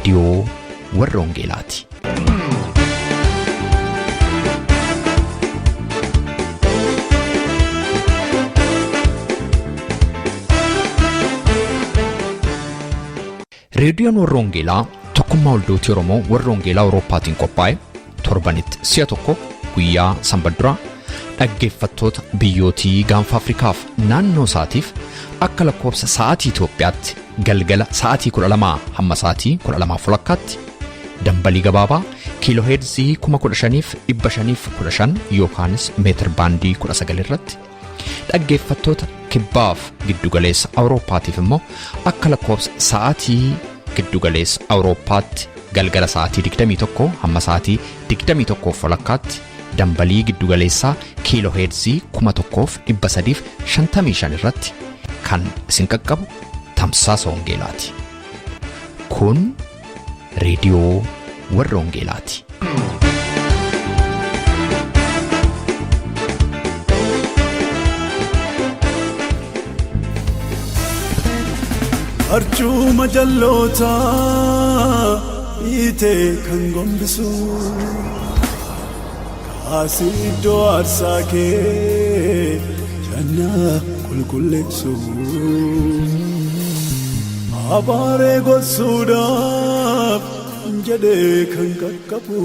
Reediyoo warra Wangeelaati. Reediyoon warra Wangeelaa tokkummaa waldoota Oromoo warra Wangeelaa Awurooppaatiin qophaa'e torbanitti si'a tokko guyyaa Sanbadduraa dhaggeeffattoota biyyootii gaanfa Afrikaaf naannoo isaatiif akka lakkoobsa sa'aatii Itoophiyaatti galgala sa'aatii 12 hamma sa'aatii 12:00 dambalii gabaabaa kiilooheerzii 15,515 yookaanis meetir baandii 19 irratti dhaggeeffattoota kibbaaf giddugaleessa Awurooppaatiif immoo akka lakkoobsa sa'aatii giddugaleessa Awurooppaatti galgala sa'aatii 21 hamma sa'aatii 21:00 dambalii giddugaleessaa kiilooheerzii 1,355 irratti kan isin qaqqabu tamsaasa Wangeelaati. Kun Reediyoo warra Wangeelaati. Arjuma jalloota ite kan gombisu Asiddoo aarsaa kee jannaa qulqulleessu abaaree gorsuudhaaf jedhee kan qaqqabu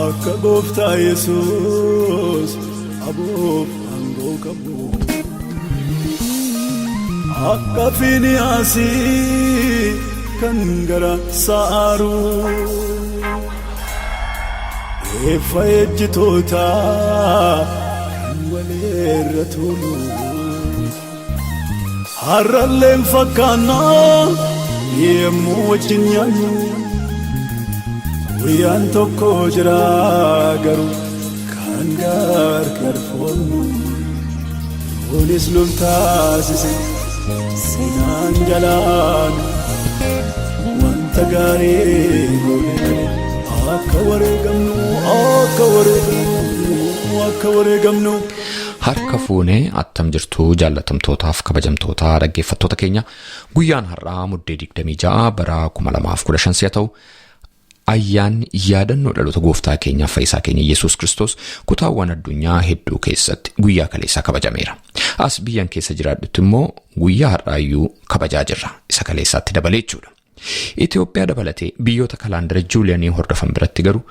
akka gooftaa Yesuus aboof aangoo qabu akka Fiiniyaasii kan gara sa'aaru eeffa ejjitoota kan waleerra tolu harralleen fakkaannaa yemmuu wajjin nyaannu guyyaan tokko jira garuu kan gargar foonnu yoonis lol taasise seenaan jalaan wanta gaarii goone akka wareegamnu Harka fuunee attam jirtuu jaallatamtootaaf kabajamtootaa dhaggeeffattoota keenya guyyaan har'aa muddee 26 bara 2015 si'a ta'u ayyaanni yaadannoo dhaloota gooftaa keenyaaf fayyisaa keenya Yesuus Kiristoos kutaawwan addunyaa hedduu keessatti guyyaa kaleessaa kabajameera. As biyyan keessa jiraadhutti immoo guyyaa har'aayyuu kabajaa jirra isa kaleessaatti dabalee jechuudha. Itoophiyaa dabalatee biyyoota kalaandara Juuliyaanii hordofan biratti garuu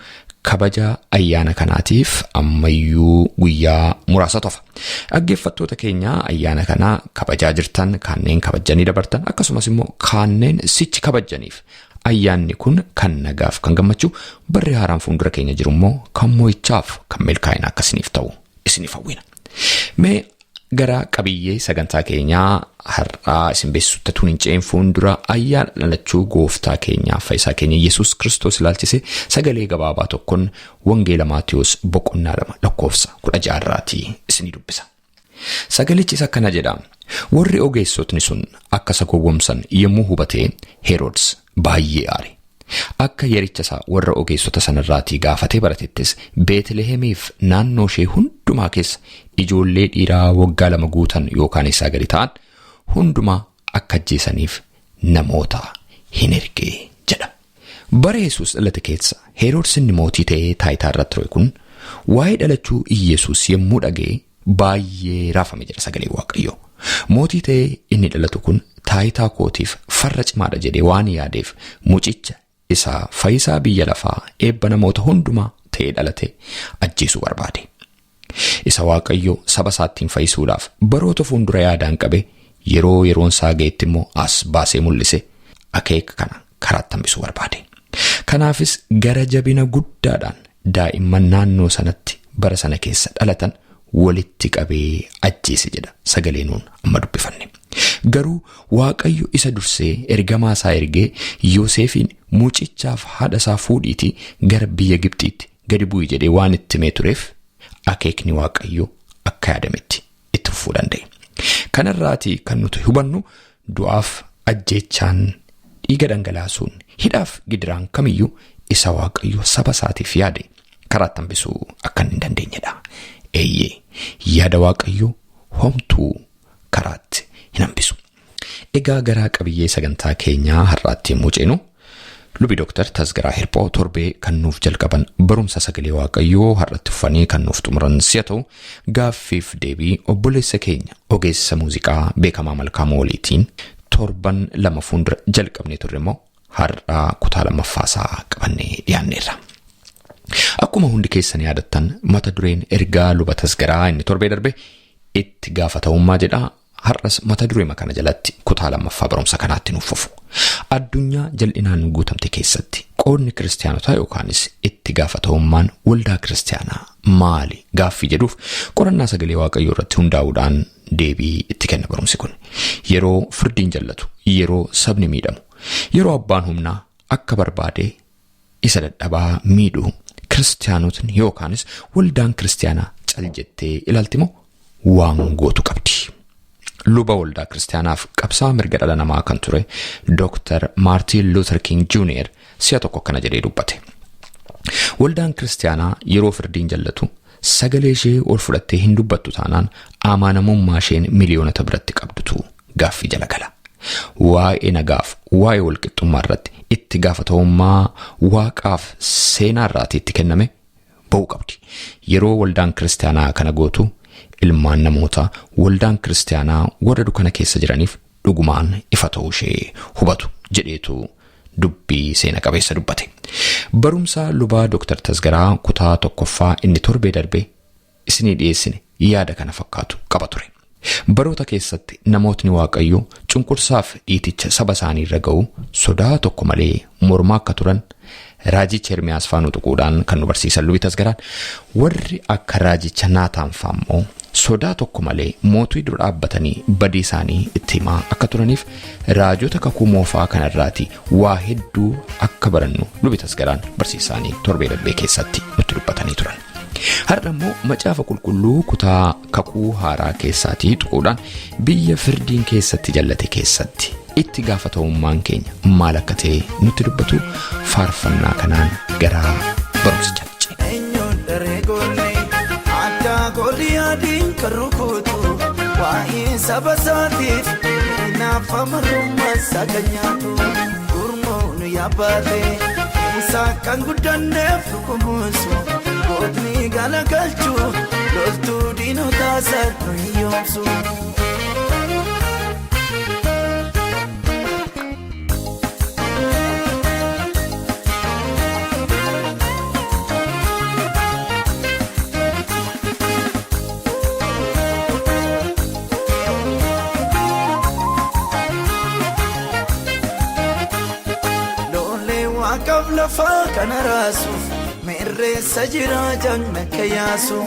kabaja ayyaana kanaatiif ammayyuu guyyaa muraasa tofa. Dhaggeeffattoota keenya ayyaana kanaa kabajaa jirtan kanneen kabajanii dabartan akkasumas immoo kanneen sichi kabajaniif ayyaanni kun kan nagaaf kan gammachuu barri haaraan fuuldura keenya jiru immoo kan mo'ichaaf kan milkaa'ina akkasiniif ta'u isiniif hawwina. Mee gara qabiyyee sagantaa keenyaa har'aa isin beeksisutti tun hin ce'in fuuldura ayyaana dhalachuu gooftaa keenyaaf fayyisaa keenya Yesuus Kiristoos ilaalchise sagalee gabaabaa tokkoon Wangeela Maatiyos boqonnaa 2:16 isinii dubbisa. Sagalichis akkana jedha. Warri ogeessotni sun akka isa gowwomsan yemmuu hubatee Heroodis baay'ee aare. Akka yericha isaa warra ogeessota sanarraatii gaafatee baratettis Beetlihemiif naannoo ishee hundumaa keessa ijoollee dhiiraa waggaa 2 guutan yookaan isaa gadi ta'an hundumaa akka ajjeesaniif namoota hin ergee jedha. Bara Yesuus dhalate keessa Heroodis inni mootii ta'ee taayitaa irratti ture kun waa'ee dhalachuu Yesuus yemmuu dhaga'e baay'ee raafame jedha sagalee Waaqayyoo. Mootii ta'ee inni dhalatu kun taayitaa kootiif farra cimaadha jedhee waan yaadeef mucicha isaa fayyisaa biyya lafaa eebba namoota hundumaa ta'ee dhalate ajjeesuu barbaade. Isa Waaqayyoo saba isaattiin fayyisuudhaaf baroota fuuldura yaadaan qabe yeroon isaa ga'etti immoo as baasee mul'ise akeeka kana karaatti hambisuu barbaade. Kanaafis gara jabina guddaadhaan daa'imman naannoo sanatti bara sana keessa dhalatan walitti qabee ajjeese jedha sagalee nuun amma dubbifanne. Garuu Waaqayyo isa dursee ergamaa isaa ergee Yoosefiin mucichaaf haadha isaa fuudhiitii gara biyya Gibxiitti gadi bu'i jedhee waan itti himee tureef akeekni Waaqayyo akka yaadametti itti fufuu danda'e. Kanarraatii kan nuti hubannu du'aaf ajjeechaan dhiiga dhangalaasuun hidhaaf gidiraan kamiyyuu isa Waaqayyo saba isaatiif yaade karaatti hambisuu akka hin dandeenyedha. Eeyyee yaada Waaqayyo homtuu karaatti hin hambisu. Egaa garaa qabiyyee sagantaa keenyaa har'aatti yommuu ceenu lubi Dooktar Tasgaraa Hirphoo torbee kan nuuf jalqaban barumsa sagalee Waaqayyoo har'atti uffatanii kan nuuf xumuran si'a ta'u gaaffiif deebii obboleessa keenya ogeessa muuziqaa beekamaa Malkaamuu Waliitiin torban lama fuuldura jalqabnee turre immoo har'aa kutaa lammaffaasaa qabannee dhiyaanneerra. Akkuma hundi keessan yaadattan mata dureen ergaa luba Tasgaraa inni torbee darbe itti gaafatamummaa jedha. Har'as mata duree kana jalatti kutaa lammaffaa barumsa kanaatti nuuf fufu. Addunyaa jal'inaan guutamte keessatti qoodni kiristaanotaa yookaanis itti gaafatamummaan waldaa kiristaanaa maali gaaffii jedhuuf qorannaa sagalee Waaqayyoo irratti hundaa'uudhaan deebii itti kenna barumsi kun. Yeroo firdiin jallatu, yeroo sabni miidhamu, yeroo abbaan humnaa akka barbaade isa dadhabaa miidhu kiristaanotni yookaanis waldaan kiristaanaa cal jettee ilaaltimoo waan gootu qabdi. Luba waldaa kiristaanaaf qabsaa mirga dhala namaa kan ture Dr. Martin Luther King Jr. si'a tokko akkana jedhee dubbate. Waldaan kiristaanaa yeroo firdiin jallatu sagalee ishee ol fudhattee hin dubbattu taanaan amanamummaa isheen miliyoonota biratti qabdutu gaaffii jala gala. Waa'ee nagaaf waa'ee walqixxummaa irratti itti gaafatamummaa waaqaaf seenaa irraati itti kenname ba'uu qabdi. Yeroo waldaan kiristaanaa kana gootu ilmaan namoota waldaan kiristaanaa warra dukkana keessa jiraniif dhugumaan ifa ta'uu ishee hubatu jedheetu dubbii seena qabeessa dubbate. Barumsa lubaa Dooktar Tasgaraa kutaa tokkoffaa inni torbee darbe isinii dhiyeessine yaada kana fakkaatu qaba ture. Baroota keessatti namootni Waaqayyoo cunqursaaf dhiiticha saba isaanii irra ga'u sodaa tokko malee mormaa akka turan raajicha Ermiyaas faanuu tuquudhaan kan nu barsiisan lubi Tasgaraan warri akka raajicha Naataan faammoo sodaa tokko malee mootii dura dhaabbatanii badii isaanii itti himaa akka turaniif raajota kakuu moofaa kanarraati waa hedduu akka barannu lubi Tasgaraan barsiisaanii torbee darbee keessatti nutti dubbatanii turan. Har'a immoo macaafa qulqulluu kutaa kakuu haaraa keessaatii tuquudhaan biyya firdiin keessatti jallate keessatti itti gaafatamummaan keenya maal akka ta'e nutti dubbatu faarfannaa kanaan garaa barumsichaa Goliyaadiin kan rukutu waa'ee saba isaatiif naafa marrummaa isaa kan nyaatu gurmuun yaabbaate isaa kan guddanneef dhukumuusu gootni galagalchu loltuu diinotaa sarnu hiyyoomsu. Lafaa kana raasuuf mirreessa jira janna kiyaasu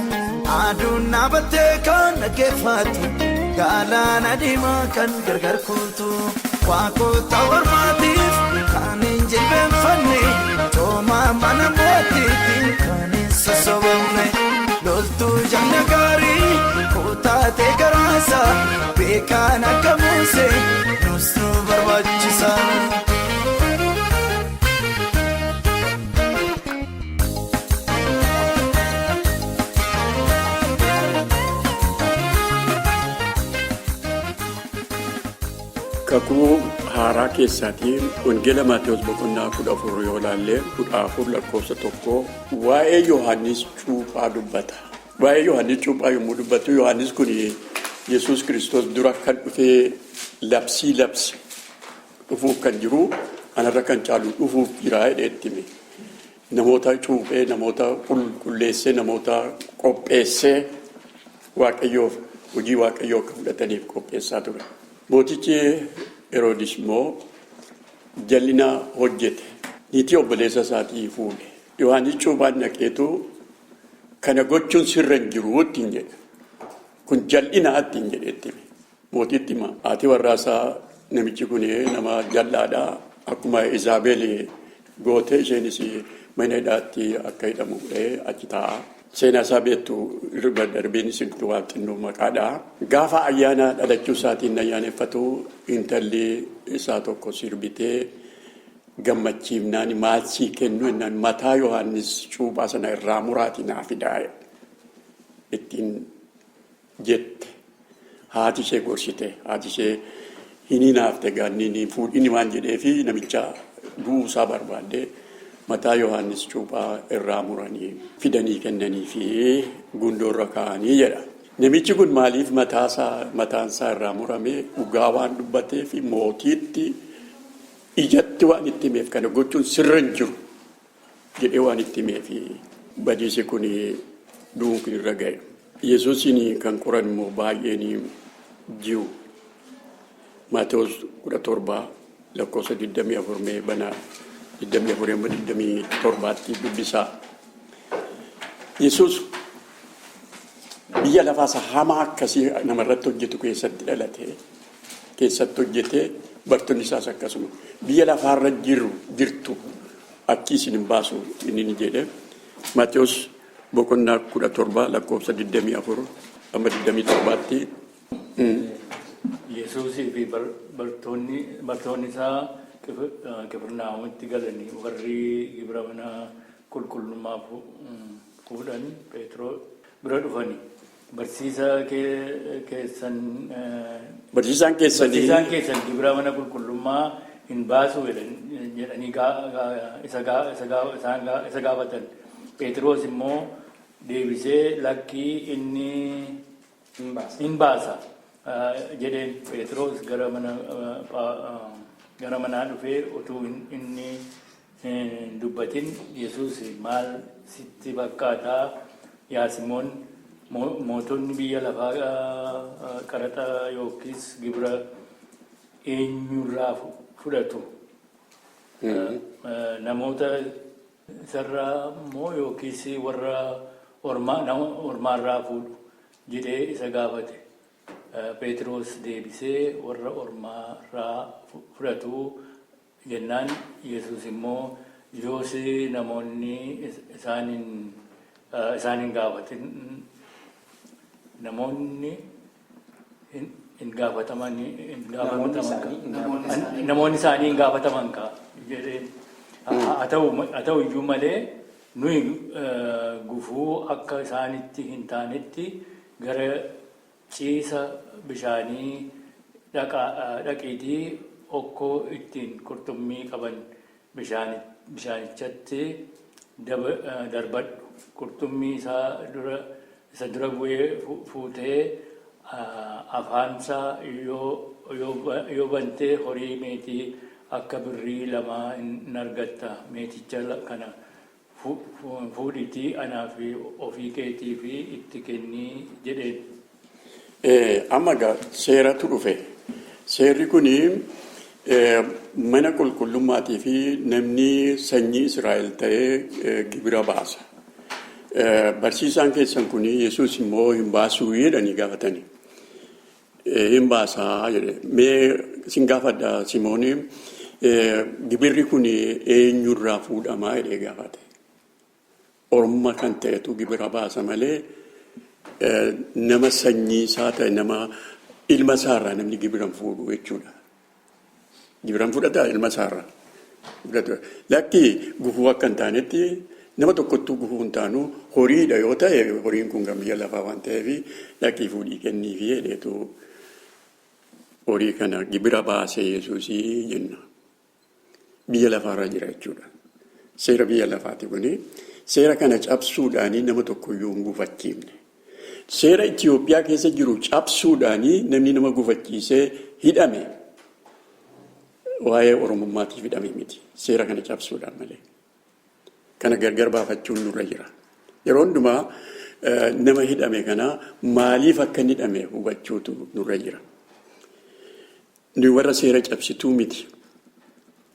aduun naabattee kan dhaggeeffatu galaana diimaa kan gargar kuutu waaqota warmaatiif kan hin jilbeenfanne coomaa mana mootiitiin kan hin sossobamne loltuu janna gaarii kutaatee garaasa beekaan akka Musee nus nu barbaachisa. Kakuu haaraa keessaatiin wangeela Maatewos boqonnaa 14 yoo ilaalle 14 lakkoofsa 1 waa'ee Yohaannis Cuuphaa dubbata. Waa'ee Yohaannis Cuuphaa yommuu dubbatu Yohaannis kun Yesuus Kiristoos dura kan dhufee labsii dhufuuf kan jiru anarra kan caalu dhufuuf jira jedheettime. Namoota cuuphee, namoota qulqulleessee, namoota qopheessee Waaqayyoof hojii Waaqayyoo akka fudhataniif qopheessaa ture. Mootichi Heroodis immoo jallina hojjete. Niitii obboleessa isaatii fuudhe. Yohaannis Cuuphaan dhaqeetu kana gochuun sirra hin jiru ittiin jedhe. Kun jal'inaa ittiin jedheetti. Mootitti hima. Haati warraasaa namichi kun nama jallaadhaa. Akkuma Izaabel goote isheenis mana hidhaatti akka hidhamu achi taa'a. Seenaa isaa beektu irra darbeen siqtu waan xinnoo maqaadhaa. Gaafa ayyaana dhalachuu isaatiin ayyaaneffatu intalli isaa tokko sirbitee gammachiifnaan maalsii kennu innaan mataa Yohaannis Cuuphaa sana irraa muraati naa fidaa ittiin jette. Haati ishee gorsite. Haati ishee Inni naafte gaanni fuudhini waan jedheefi namicha duusaa barbaadee mataa Yohaannis Cuuphaa irraa muranii fidanii kennanii fi gundoorra kaa'anii jedha. Namichi kun maaliif mataansaa irraa muramee dhugaa waan dubbatee fi mootiitti ijatti waan itti himeef kana gochuun sirra hin jiru jedhee waan itti himeef badiisi kun du'uun irra ga'e. Yesuusiin kan qoran immoo baay'een jiru. Maatewos 17 lakkoofsa 24 mee banaa 24-27tti dubbisaa. Yesuus biyya lafaasa hamaa akkasii namarratti hojjetu keessatti dhalatee keessatti hojjetee bartoonni isaas akkasuma biyya lafaarra jirtu akki isin hin baasu inni jedhe. Maatewos boqonnaa 17 lakkoofsa 24-27tti. Yesuusii fi bartoonni isaa Qifirnaahoomitti galanii warri gibira mana qulqullummaa fuudhan Pheexroo bira dhufanii barsiisaan keessan gibira mana qulqullummaa hin baasu jedhanii isa gaafatan. Pheexroos immoo deebisee lakkii inni hin baasa jedheen. Pheexroos gara manaa dhufee utuu inni dubbatin Yesuus maal sitti fakkaataa yaa Simoon mootonni biyya lafaa qaraxa yookiis gibira eenyurraa fudhatu? Namoota isarraa moo yookiis warra ormaarraa fuudhu jedhee isa gaafate. Pheexroos deebisee warra ormaarraa fudhatu jennaan Yesuus immoo yoos namoonni isaanin gaafatin namoonni hin gaafataman namoonni isaanii hin gaafataman jedheen. Haa ta'u iyyuu malee nuyi gufuu akka isaanitti hin taanetti gara ciisa bishaanii dhaqiitii okkoo ittiin qurxummii qaban bishaanichatti darbadhu. Qurxummii isa dura bu'ee fuutee afaansaa yoo bantee horii meetii akka birrii 2 hin argatta. Meeticha kana fuudhitii anaa fi ofii keetii fi itti kennii jedheen. Amma seeratu dhufe. Seerri kuni mana qulqullummaatii fi namni sanyii Israa'el ta'ee gibira baasa. Barsiisaan keessan kuni Yesuus immoo hin baasuu jedhanii gaafatanii. Hin baasaa jedhe. Mee sin gaafadha Simooni gibirri kuni eenyurraa fuudhamaa jedhee gaafate. Orma kan ta'etu gibira baasa malee nama sanyii isaa ta'e nama ilma isaarraa namni gibiran fuudhu jechuudha. Gibiran fudhataa ilma isaarraa. Lakki gufuu akka hin taanetti nama tokkottuu gufuu hin taanu horiidha yoo ta'e horiin kun kan biyya lafaa waan ta'eef lakkii fuudhii kenniifi jedheetu horii kana gibira baasee Yesuusii jenna. Biyya lafaarra jira jechuudha. Seera biyya lafaati kuni. Seera kana cabsuudhaanii nama tokkoyyuu hin gufachiifne. Seera Itiyoophiyaa keessa jiru cabsuudhaanii namni nama gufachiisee hidhame waa'ee Oromummaatiif hidhame miti. Seera kana cabsuudhaan malee. Kana gargar baafachuun nurra jira. Yeroo hundumaa nama hidhame kana maaliif akka hin hidhame hubachuutu nurra jira. Nuyi warra seera cabsituu miti.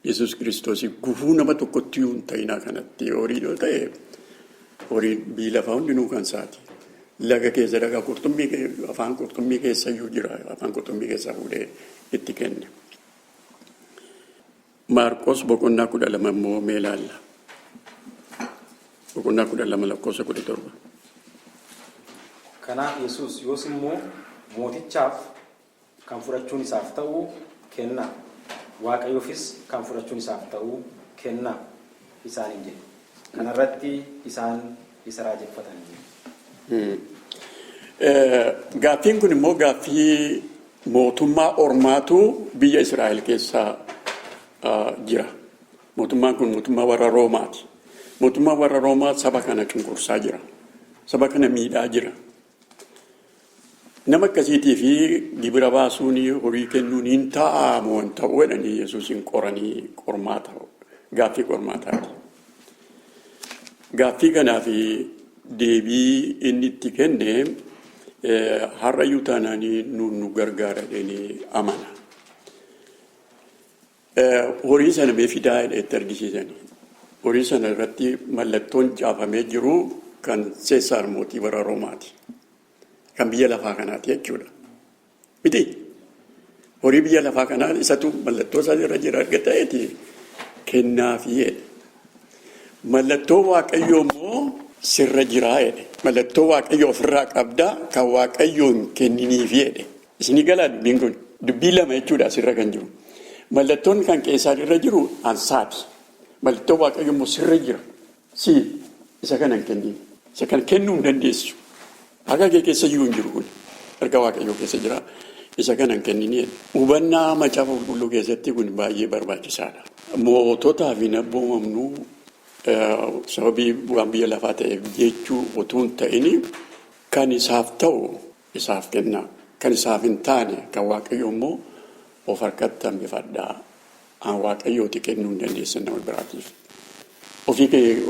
Yesuus Kiristoos gufuu nama tokkotti hin ta'inaa kanatti horii yoo ta'e horiin biyya lafaa hundinuu kan isaati. Laga keessa laga afaan qurxummii keessa iyyuu jira. Afaan qurxummii keessa fuudhee itti kenne. Maarqos boqonnaa 12 immoo mee ilaalla. Boqonnaa 12 lakkoofsa 17. Kanaaf Yesuus yoos immoo mootichaaf kan fudhachuun isaaf ta'u kennaa. Waaqayyoofis kan fudhachuun isaaf ta'u kennaa isaaniin jedhe. Kanarratti isaan isa raajeffatanii. Gaaffiin kun immoo gaaffii mootummaa ormaatu biyya Israa'el keessaa jira. Mootummaan kun mootummaa warra Roomaati. Mootummaa warra Roomaa saba kana cunqursaa jira. Saba kana miidhaa jira. Nama akkasiitii fi gibira baasuun horii kennuun hin ta'amu waan ta'u jedhanii Yesuusin qoranii qormaata gaaffii qormaataati. Gaaffii kanaaf deebii inni itti kenne har'ayyuu taanaanii nu gargaara jedhanii amana. Horii sana mee fidaa itti argisiisanii. Horii sana irratti mallattoon caafamee jiru kan Seesaar mootii warra Roomaati. Kan biyya lafaa kanaati jechuudha. Miti horii biyya lafaa kanaa isatu mallattoo isaa irra jira erga ta'eeti kennaafi jedhe. Mallattoo waaqayyoo immoo sirra jiraa jedhe. Mallattoo waaqayyoo ofirraa qabdaa kan waaqayyoon kenniniifi jedhe. Isinii galaa dubbiin kun dubbii lama jechuudha sirra kan jiru. Mallattoon kan keessaa irra jiru ansaati. Mallattoo waaqayyoo immoo sirra jira. Isa kana hin kenniin. Isa kana kennuu hin dandeessu. Akka kee keessa jiru hin jiru kun erga waaqayyoo keessa jira. Isa kana hin kenniin. Hubannaa macaafa qulqulluu keessatti kun baay'ee barbaachisaadha. Moototaaf hin abboomamnu sababii waan biyya lafaa ta'eef jechuu utuu hin ta'in kan isaaf ta'u isaaf kenna. Kan isaaf hin taane kan waaqayyoo immoo of harkatti hambifadhaa. Waaqayyooti kennuu hin dandeessan nama biraatiif. Ofii kee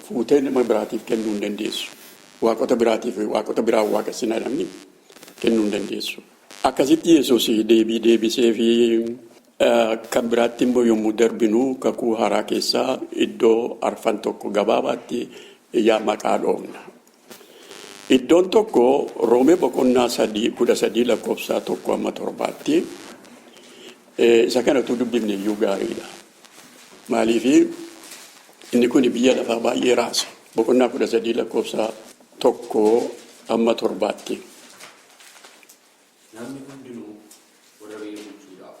fuutee nama biraatiif kennuu hin dandeessu. Waaqota biraatiif waaqota biraa waaqessinaa namni kennuu hin dandeessu. Akkasitti Yesuus deebisee fi kan biraatti immoo yommuu darbinu kakuu haaraa keessaa iddoo arfan tokko gabaabaatti maqaa dhoofna. Iddoon tokko Roomee boqonnaa 13 lakkoofsa 1-7. Isa kanatu dubbifne iyyuu gaariidha. Maaliif inni kun biyya lafaa baay'ee raasa. Boqonnaa 13 lakkoofsa 1-7. Namni hundinuu warra biyya bulchuudhaaf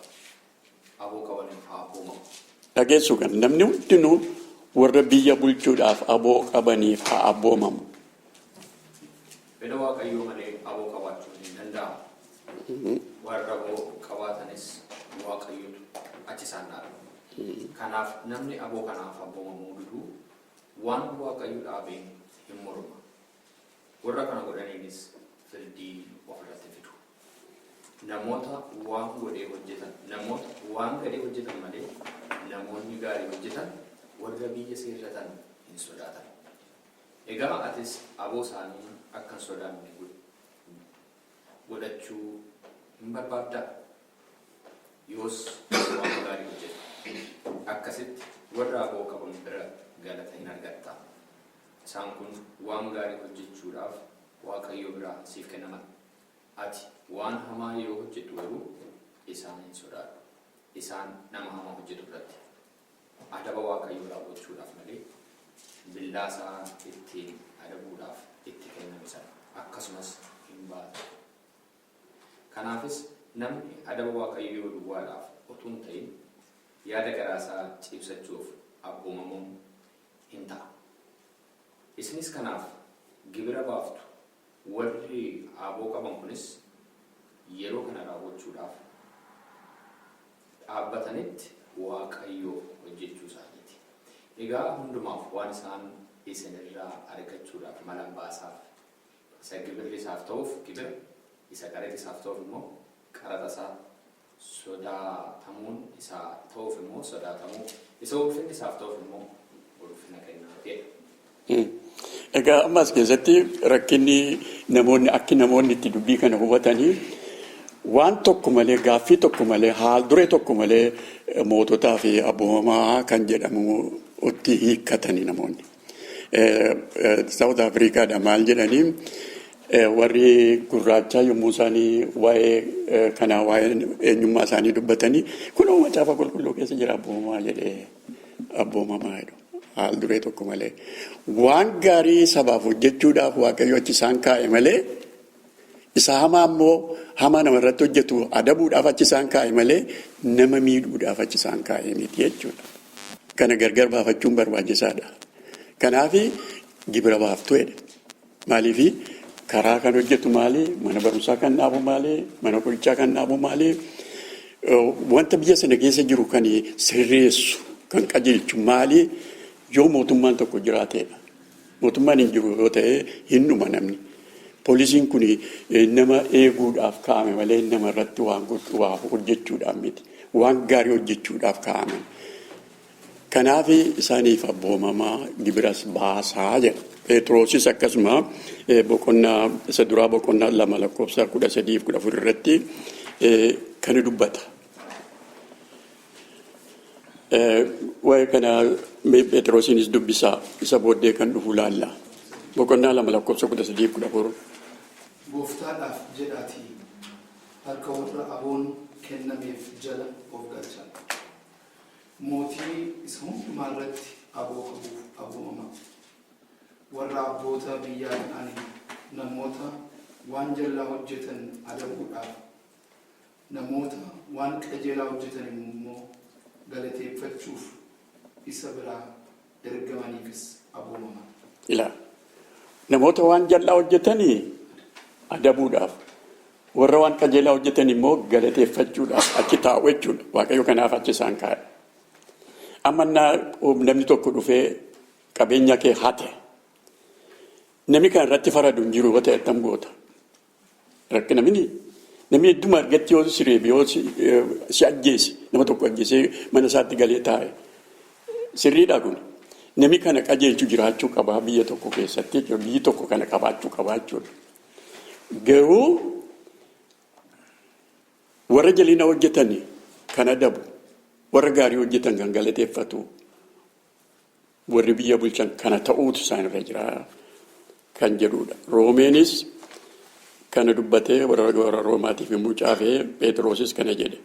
aboo qabaniif haa abboomamu. Dhageessu kan namni hundinuu warra biyya bulchuudhaaf aboo qabaniif haa abboomamu. Fedha waaqayyoo malee aboo qabaachuun hin danda'amu. Warra aboo qabaatanis waaqayyootu achi isaan dhaabu. Kanaaf namni aboo kanaaf abboomamuu diduu waan waaqayyo dhaabee hin morma. Warra kana godhaniinis firdii ofirratti fidu. Namoota waan godhee hojjetan, namoota waan gadhee hojjetan malee namoonni gaarii hojjetan warra biyya seerratan hin sodaatan. Egaa atis aboo isaanii akka hin sodaanne godhachuu hin barbaaddaa? Yoos waan gaarii hojjetu. Akkasitti warra aboo qaban bira galata hin argatta. Isaan kun waan gaarii hojjechuudhaaf waaqayyo biraa siif kennaman. Ati waan hamaa yoo hojjetu garuu isaan hin sodaadhu. Isaan nama hamaa hojjetu biratti adaba waaqayyoo raawwachuudhaaf malee billaasaa ittiin adabuudhaaf itti kenname sana akkasumas hin baatu. Kanaafis namni adaba waaqayyoo duwwaadhaaf utuu hin ta'in yaada garaasaa cibsachuuf abboomamuun hin ta'a. Isinis kanaaf gibira baaftu. Warri aboo qaban kunis yeroo kana raawwachuudhaaf dhaabbatanitti waaqayyoo hojjechuu isaaniiti. Egaa hundumaaf waan isaan isinirraa argachuudhaaf mala baasaaf isa gibirri isaaf ta'uuf gibira, isa qaraxa isaaf ta'uuf immoo qaraxa isaa, sodaatamuun isaa ta'uuf immoo sodaatamuu, isa ulfinni isaaf ta'uuf immoo ulfina kennaafidha. Egaa ammas keessatti rakkinni namoonni itti dubbii kana hubatanii waan tokko malee gaaffii tokko malee haal duree tokko malee moototaa fi abboomamaa kan jedhamu itti hiikkatanii namoonni. South Africaadha maal jedhanii warri gurraachaa yommuu isaanii waa'ee kanaa waa'ee eenyummaa isaanii dubbatanii kunoo macaafa qulqulluu keessa jira abboomamaa jedhee abboomamaa jedhu. Haal duree tokko malee waan gaarii sabaaf hojjechuudhaaf waaqayyo achi isaan kaa'e malee isa hamaa immoo hamaa namarratti hojjetu adabuudhaaf achi isaan kaa'e malee nama miidhuudhaaf achi isaan kaa'e miti jechuudha. Kana gargar baafachuun barbaachisaadha. Kanaaf gibira baaftu jedhe. Maaliif karaa kan hojjetu maali? Mana barumsaa kan dhaabu maali? Mana qorichaa kan dhaabu maali? Wanta biyya sana keessa jiru kan sirreessu kan qajeelchu maali? Yoo mootummaan tokko jiraateedha. Mootummaan hin jiru yoo ta'e hin dhuma namni. Poolisiin kun nama eeguudhaaf kaa'ame malee nama irratti waan hojjechuudhaaf miti. Waan gaarii hojjechuudhaaf kaa'aman. Kanaaf isaaniif abboomamaa gibiras baasaa jedha. Pheexroosis akkasuma boqonnaa isa duraa boqonnaa 2:13-14 irratti kan dubbata. Waa'ee kana Pheexroosinis dubbisaa isa booddee kan dhufu laalla. Boqonnaa 2:13-14. Gooftaadhaaf jedhaatii harka warra aboon kennameef jala of galchaa. Mootii isa hundumaa irratti aboo qabuuf aboomama. Warra abboota biyyaa ta'anii namoota waan jal'aa hojjetan adabuudhaaf, namoota waan qajeelaa hojjetan immoo galateeffachuuf isa biraa ergamaniifis aboomama. Namoota waan jal'aa hojjetanii adabuudhaaf, warra waan qajeelaa hojjetan immoo galateeffachuudhaaf achi taa'u jechuudha. Waaqayyo kanaaf achi isaan kaa'e. Amma namni tokko dhufee qabeenya kee hate. Namni kan irratti faradu hin jiru yoo ta'e attam goota. Rakkina namni hedduma argatti yoo sireebi yoo si ajjeesi nama tokko ajjeesee mana isaatti galee taa'e. Sirriidhaa kun namni kana qajeelchu jiraachuu qabaa biyya tokko keessatti biyyi tokko kana qabaachuu qabaa jechuudha. Garuu warra jalina hojjetan kan adabu, warra gaarii hojjetan kan galateeffatu, warri biyya bulchan kana ta'uutu isaan irra jira kan jedhudha. Roomeenis kana dubbatee warra Roomaatiif immoo caafee Pheexroosis kana jedhe.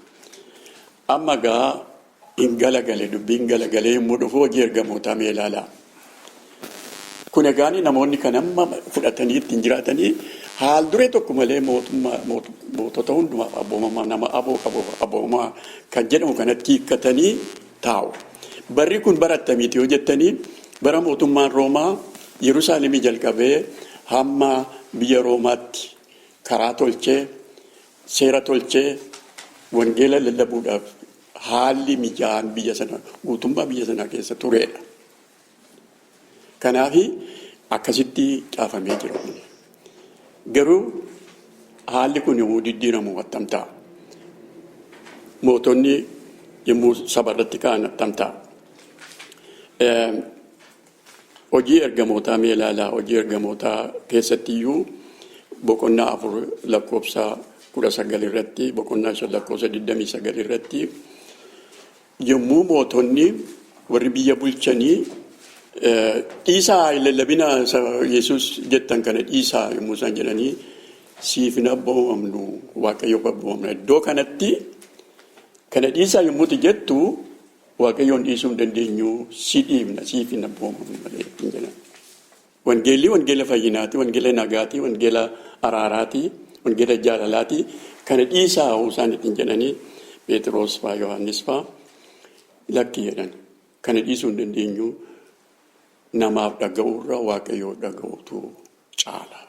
Amma gaa hin galagale dubbiin galagalee yommuu dhufu hojii ergamootaa mee ilaalaa. Kun egaa namoonni kan amma fudhatanii ittiin jiraatanii haal duree tokko malee mootota hundumaaf abboomamaa nama aboo qabu abboomamaa kan jedhamu kanatti hiikkatanii taa'u. Barri kun bara attamiiti yoo jettanii bara mootummaan Roomaa Yerusaalemii jalqabee hamma biyya Roomaatti karaa tolchee seera tolchee wangeela lallabuudhaaf haalli mijaa'an biyya sana guutummaa biyya sanaa keessa tureedha. Kanaaf akkasitti caafamee jira. Garuu haalli kun yommuu diddiiramu attam ta'a. Mootonni yommuu saba irratti ka'an attam ta'a. Hojii ergamootaa mee ilaalaa. Hojii ergamootaa keessattiyyuu boqonnaa 4:19 irratti boqonnaa 5:29 irratti yommuu mootonni warri biyya bulchanii dhiisaa lallabina Yesuus jettan kana dhiisaa yommuu isaan jedhanii siif hin abboomamnu Waaqayyoof abboomamna. Iddoo kanatti kana dhiisaa yommuuti jettu Waaqayyoon dhiisuu hin dandeenyu si dhiibna siif hin abboomamnu malee hin jedhan. Wangeelli wangeela fayyinaati, wangeela nagaati, wangeela araaraati, wangeela jaalalaati. Kana dhiisaa isaan ittiin jedhanii Pheexroos fa'aa Yohaannis fa'aa lakki jedhan. Kana dhiisuu hin dandeenyu namaaf dhaga'uurra Waaqayyoo dhaga'uutu caala.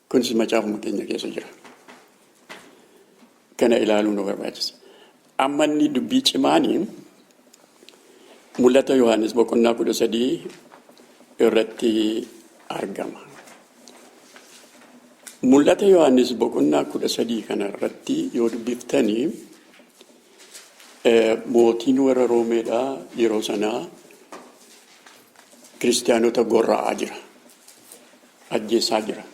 Kunis macaafuma keenya keessa jira. Kana ilaaluu nu barbaachisa. Amma inni dubbii cimaanii mul'ata Yohaannis boqonnaa 13 irratti argama. Mul'ata Yohaannis boqonnaa 13 kana irratti yoo dubbiftanii mootiin warra Roomeedhaa yeroo sanaa kiristaanota gorra'aa jira. Ajjeesaa jira.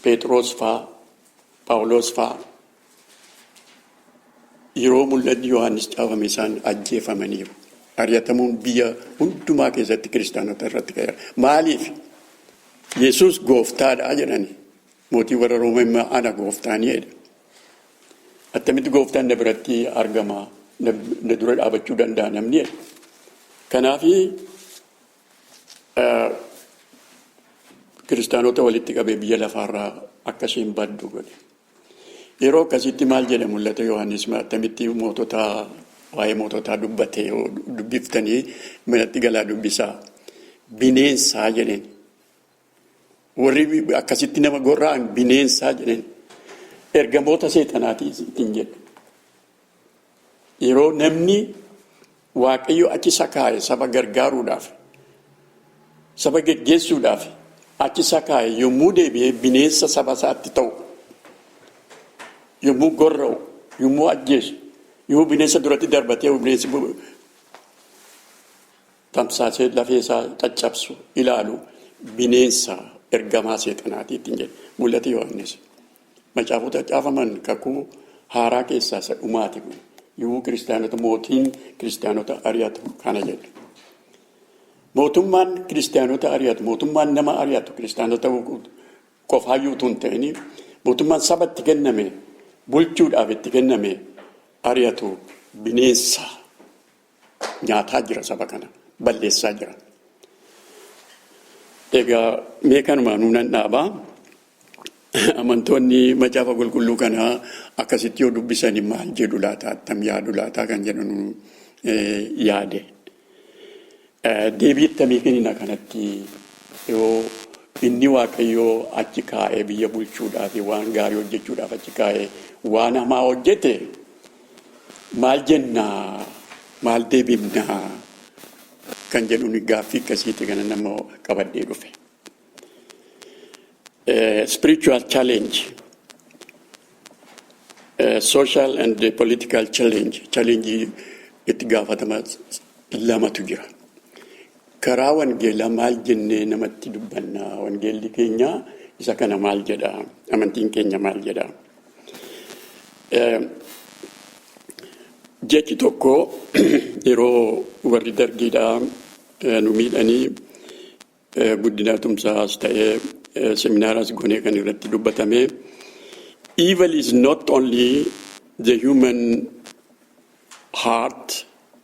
Pheexroos fa'aa, Phaawulos fa'aa yeroo mul'anni Yohaannis caafame isaan ajjeefamaniiru. Ari'atamuun biyya hundumaa keessatti kiristaanota irratti ka'eera. Maaliif? Yesuus gooftaadha jedhani. Mootii warra Roomee ana gooftaanii jedha. Attamitti gooftaan na biratti argama, na dura dhaabachuu danda'a namni jedha. Kanaafi kiristaanota walitti qabee biyya lafaarraa akkasiin baddu godhe. Yeroo akkasitti maal jedha mul'ata Yohaannis attamitti waa'ee moototaa dubbatee dubbiftanii manatti galaa dubbisaa bineensaa jedheen. warri akkasitti nama gorra'an bineensaa jedhan ergamoota seexanaatii ittiin jedhu. Yeroo namni Waaqayyo achi isa kaa'e saba gargaaruudhaaf saba geggeessuudhaaf achi isa kaa'e yommuu deebi'ee bineensa saba isaatti ta'u yommuu gorra'u yommuu ajjeesu yommuu bineensa duratti darbatee bineensi tamsaasee lafee isaa caccabsu ilaalu bineensa ergamaa seexanaatii ittiin jedhu mul'ata Yohaannis. Macaafota caafaman kakuu haaraa keessaa isa dhumaati kun yommuu kiristaanota mootiin kiristaanota ari'atu kana jedhu. Mootummaan kiristaanota ari'atu mootummaan nama ari'atu kiristaanota qofaayyuu tun ta'anii mootummaan saba itti kenname bulchuudhaaf itti kenname ari'atu bineensa nyaataa jira saba kana balleessaa jira. Egaa mee kanumaan nuunan dhaabaa amantoonni macaafa qulqulluu kanaa akkasitti yoo dubbisanii maal jedhu laata attam yaadu laata kan jedhan yaade. Deebii ittamii kennina kanatti yoo inni Waaqayyoo achi kaa'ee biyya bulchuudhaaf waan gaarii hojjechuudhaaf achi kaa'ee waan hamaa hojjete maal jennaa maal deebifnaa kan jedhuun gaaffii akkasiiti kana nama qabadhee dhufe. Spiritual challenge, social and political challenge itti gaafatama lamatu jira. Karaa wangeelaa maal jennee namatti dubbannaa wangeelli keenya isa kana maal jedha amantiin keenya maal jedha. Jechi tokko yeroo warri dargiidhaa nu miidhanii guddina tumsaas ta'ee seminaaras goonee kan irratti dubbatame evil is not only the human heart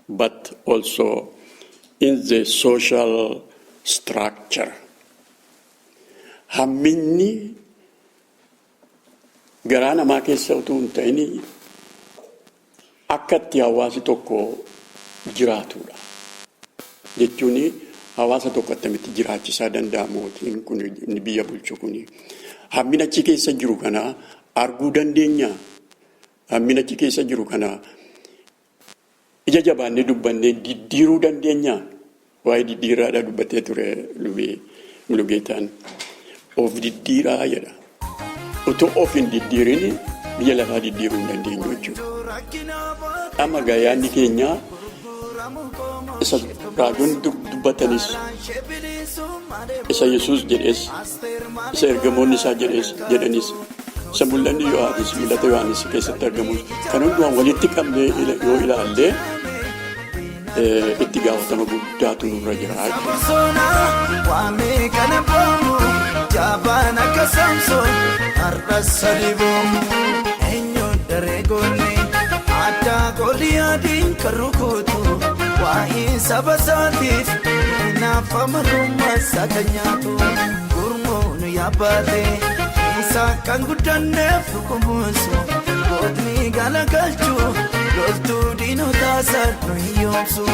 but also in the social structure. Hamminni garaa namaa keessa utuu hin ta'in akka itti hawaasi tokko jiraatudha. Jechuun hawaasa tokko attamitti jiraachisaa danda'a mootiin kun biyya bulchu kun. Hammina achi keessa jiru kana arguu dandeenya. Hammina achi keessa jiru kana ija jabaannee dubbannee diddiiruu dandeenya. Waa'ee diddiiraadha dubbatee ture Lugeetaan. Of diddiiraa jedha. Otoo of hin diddiirin biyya lafaa diddiiruu hin dandeenyu jechuudha. Amma gaayaanni keenya isa raajoon dubbatanis isa Yesuus jedhees isa ergamoonni isaa jedhanis isa mul'anni mul'ata Yohaannis keessatti argamus kan hundumaan walitti qabnee yoo ilaallee itti gaafatama guddaatu nurra jira. Waa'ee saba isaatiif naafama rummaasa kan nyaatu gurmuun yaabbatee isaa kan guddanneef dhukkubsu gootni galagalchuu loltuu diinotaa sarnu hiyyoomsu.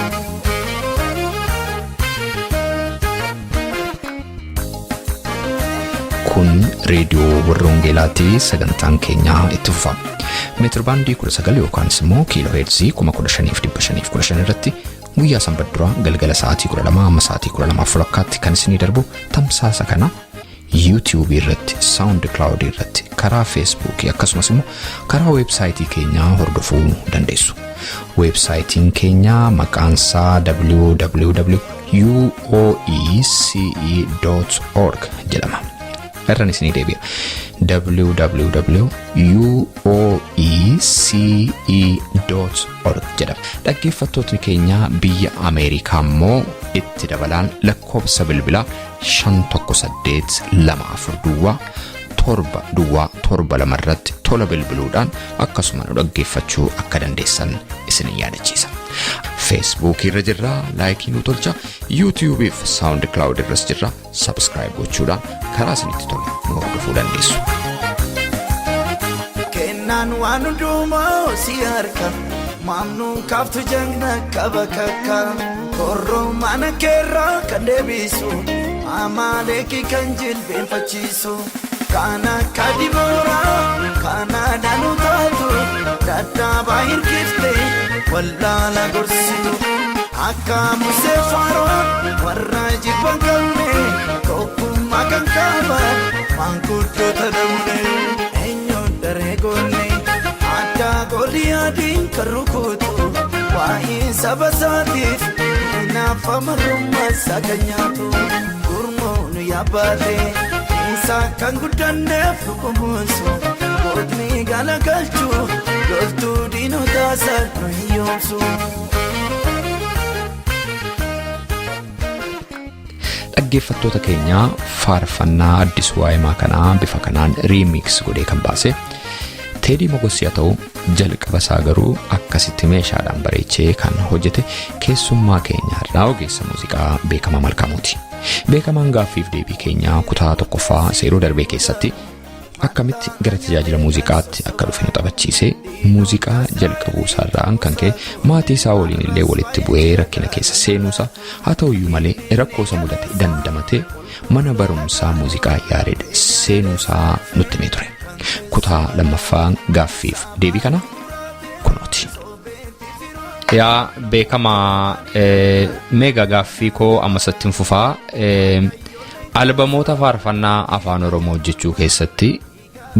Kun reediyoo warra Wangeelaatii sagantaan keenyaa itti fufa. Meetir baandii 19 yookaan immoo kiiloo heerzii 15,515 irratti guyyaa sanbata duraa galgala sa'aatii 12 amma sa'aatii 12:00 kan isinii darbu tamsaasa kana YouTube irratti, SoundCloud irratti, karaa Facebook akkasumas immoo karaa websaayitii keenyaa hordofuu dandeessu. Websaayitiin keenyaa maqaan isaa www.uoece.org jedhama. Irraan isinii deebi'a. www.uoece.org jedhama. Dhaggeeffattootni keenya biyya Ameerikaa immoo itti dabalaan lakkoofsa bilbilaa 51824 irratti tola bilbiluudhaan akkasuma nu dhaggeeffachuu akka dandeessan isin yaadachiisa. Facebook irra jirra, laayikii nu tolcha, YouTube fi SoundCloud irras jirra, subscribe gochuudhaan karaa isinitti tolu nu hordofuu dandeessu. Kennaan waan hundumaa si harka maamnuu kaaftu jangna qaba kakka korroo mana keerraa kan deebisu Amaleki kan jilbeenfachiisu kana kadibooraa kana danutaatu dadhaabaa hirkifte wallaala gorsitu akka musee faaroo warra jibban qabne tokkummaa kan qaban maanguddoota dhabne eenyuun daree goone addaa godhi adiin kan rukutu waa'ee saba isaatiif naaf amarrummaa isaa kan nyaatu gurmuun yaabbaate isaa kan guddanneef dhukkumuusu gootni galagalchuu loltuu diinotaa sarnu hiyyoomsu. Dhaggeeffattoota keenya faarfannaa Addis Waa'imaa kanaa bifa kanaan riimiks godhee kan baase Teedii Mogosii haa ta'u jalqaba isaa garuu akkasitti meeshaadhaan bareechee kan hojjete keessummaa keenya irraa ogeessa muuziqaa beekamaa Malkaamuuti. Beekamaan gaaffiif deebii keenyaa kutaa tokkoffaa seeroo darbee keessatti akkamitti gara tajaajila muuziqaatti akka dhufe nu taphachiise muuziqaa jalqabuu isaarraan kan ka'e maatii isaa waliin illee walitti bu'ee rakkina keessa seenuusaa haa ta'uyyuu malee rakkoo isa mudate dandamatee mana barumsaa muuziqaa Yaareed seenuusaa nutti himee ture. Kutaa lammaffaan gaaffiif deebii kana kunooti. Yaa beekamaa meega gaaffii koo ammasatti hin fufaa albamoota faarfannaa afaan Oromoo hojjechuu keessatti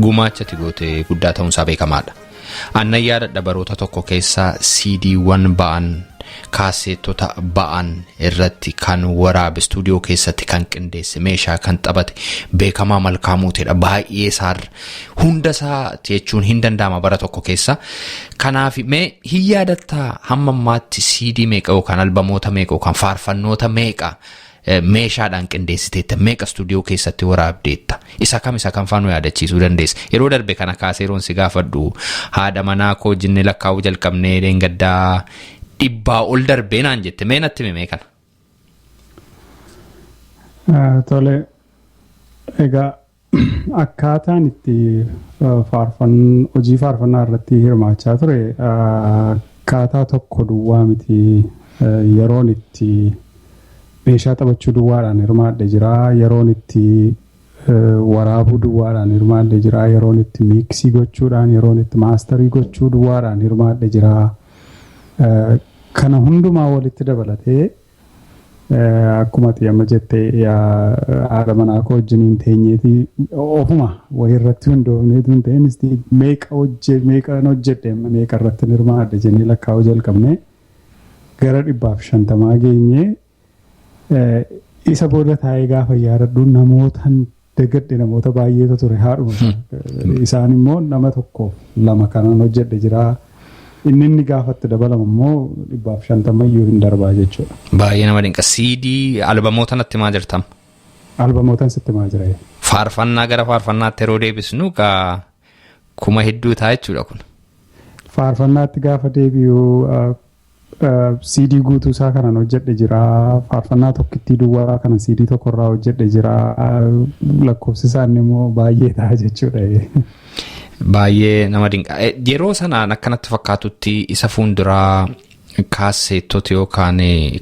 gumaacha tigootee guddaa ta'uunsaa beekamaadha. Annayyaa dadhabaroota tokko keessaa CD'wwan ba'an kaaseetota ba'an irratti kan waraabe stuudiyoo keessatti kan qindeesse meeshaa kan taphate beekamaa Malkaamuutidha. Baay'ee isaarra hunda isaa jechuun hin danda'ama bara tokko keessa. Kanaaf mee hin yaadattaa hamma ammaatti CD meeqa yookaan albamoota meeqa yookaan faarfannoota meeqa meeshaadhaan qindeessiteetta meeqa stuudiyoo keessatti waraabdeetta isa kam faanu yaadachiisuu dandeessa. Yeroo darbe kana kaaseeroon si gaafadhu haadha manaa koo jinne lakkaa'uu jalqabnee deengaddaa 100 ol darbee naan jette mee natti himee kana. Tole egaa akkaataan itti hojii faarfannaa irratti hirmaachaa ture akkaataa tokko duwwaa miti. Yeroon itti meeshaa taphachuu duwwaadhaan hirmaadhe jira, yeroon itti waraabuu duwwaadhaan hirmaadhe jira, yeroon itti miiksii gochuudhaan, yeroon itti maastarii gochuu duwwaadhaan hirmaadhe jira. Kana hundumaa walitti dabalatee akkuma amma jettee haadha manaa koo wajjiniin teenyeetii ofuma wayirratti hundoofneetu hin ta'in meeqa hojjedhe meeqa irratti hirmaadhe jennee lakkaa'uu jalqabne gara 150 geenye. Isa booda taa'ee gaafa yaadadhu namootaan dagadhe namoota baay'eetu ture haadhuma. Isaan immoo nama tokko lama kanan hojjedhe jira. Inni gaafatti dabalamu immoo 150 iyyuu hin darbaa jechuudha. Baay'ee nama dinqa. CD albamoota natti maa jirtam? Albamootaan sitti maa jira? Faarfannaa gara faarfannaatti yeroo deebisnu kuma hedduu ta'a jechuudha kun. Faarfannaatti gaafa deebi'u CD guutuu isaa kanan hojjedhe jira. Faarfannaa tokkittii duwwaa kanan CD tokkorraa hojjedhe jira. Lakkoofsi isaanii immoo baay'ee ta'a jechuudha. Baay'ee nama dinqa. Yeroo sanaan akkanatti fakkaatutti isa fuunduraa kaaseettota yookaan